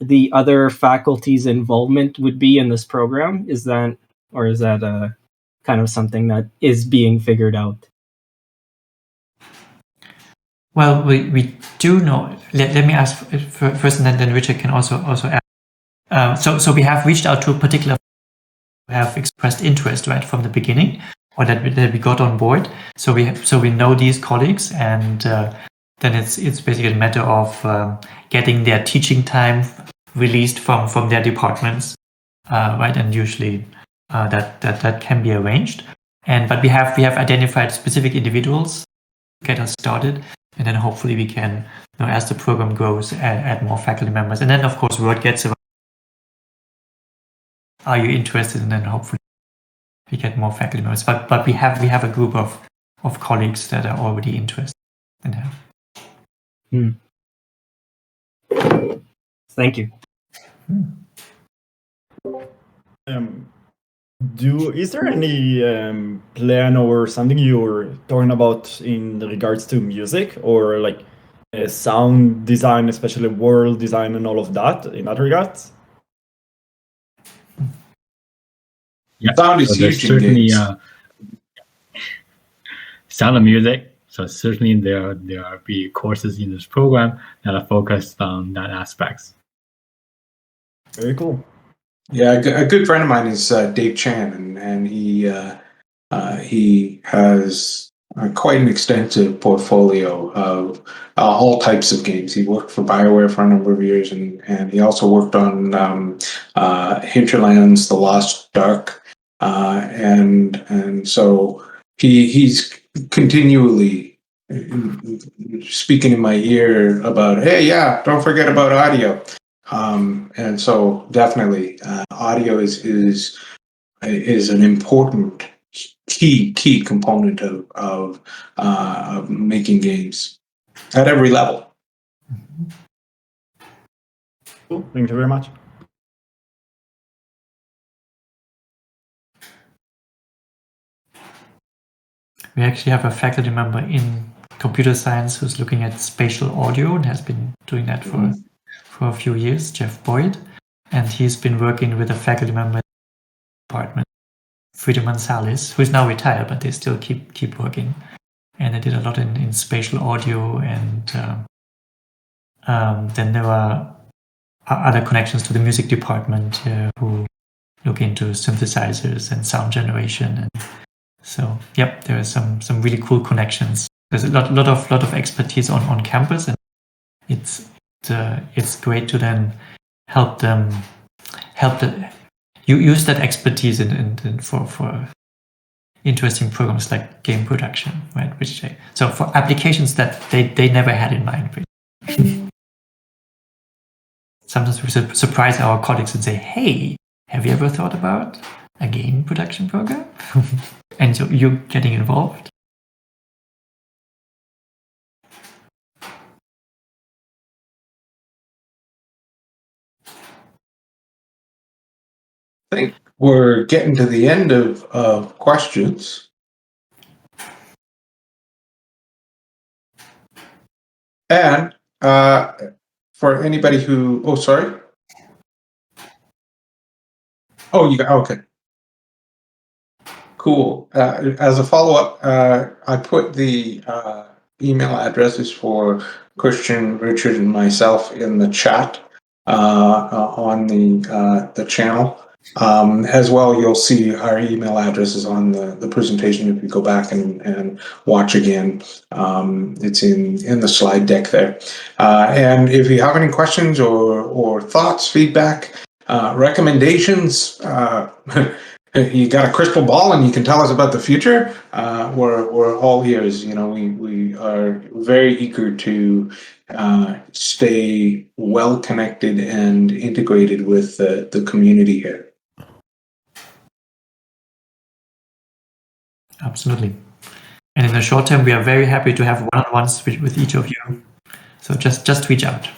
the other faculty's involvement would be in this program? Is that kind of something that is being figured out? Well, we do know. Let me ask first, and then Richard can also add. So we have reached out to a particular who have expressed interest right from the beginning, or that we got on board. So we know these colleagues, and then it's basically a matter of getting their teaching time released from their departments, right? And usually that can be arranged. But we have identified specific individuals to get us started, and then hopefully we can, as the program grows, add more faculty members. And then of course word gets around. Are you interested? And then hopefully we get more faculty members. But we have a group of colleagues that are already interested in that. Thank you. Is there any plan or something you're talking about in regards to music, or like sound design, especially world design and all of that in that regards? Yeah, sound is huge in certainly games. Sound and music. So certainly there will be courses in this program that are focused on that aspects. Very cool. Yeah, a good friend of mine is Dave Chan, and he has quite an extensive portfolio of all types of games. He worked for BioWare for a number of years, and he also worked on Hinterlands, The Lost Ark, and so he's continually speaking in my ear about, hey, yeah, don't forget about audio. And so definitely audio is an important key component of making games at every level. Cool. Thank you very much. We actually have a faculty member in computer science who's looking at spatial audio and has been doing that for a few years, Jeff Boyd. And he's been working with a faculty member in the department, Friedemann Salis, who is now retired, but they still keep working. And they did a lot in spatial audio, and then there are other connections to the music department who look into synthesizers and sound generation. And so, yep, there are some really cool connections. There's a lot of expertise on campus, and it's great to then help you use that expertise for interesting programs like game production, right? So for applications that they never had in mind. Sometimes we surprise our colleagues and say, hey, have you ever thought about a game production program? And so you're getting involved. I think we're getting to the end of questions. And for anybody who, oh, sorry. Oh, you got, okay. Cool. As a follow-up, I put the email addresses for Christian, Richard, and myself in the chat on the channel. As well, you'll see our email addresses on the presentation if you go back and watch again. It's in the slide deck there. And if you have any questions or thoughts, feedback, recommendations, you got a crystal ball and you can tell us about the future, we're all ears. You know, we are very eager to stay well connected and integrated with the community here. Absolutely. And in the short term, we are very happy to have one-on-ones with each of you. So just reach out.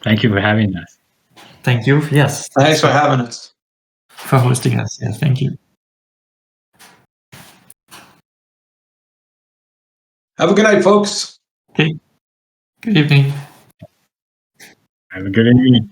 Thank you for having us. Thank you. Yes. Thanks for having us. For hosting us. Yeah, thank you. Have a good night, folks. Okay. Good evening. Have a good evening.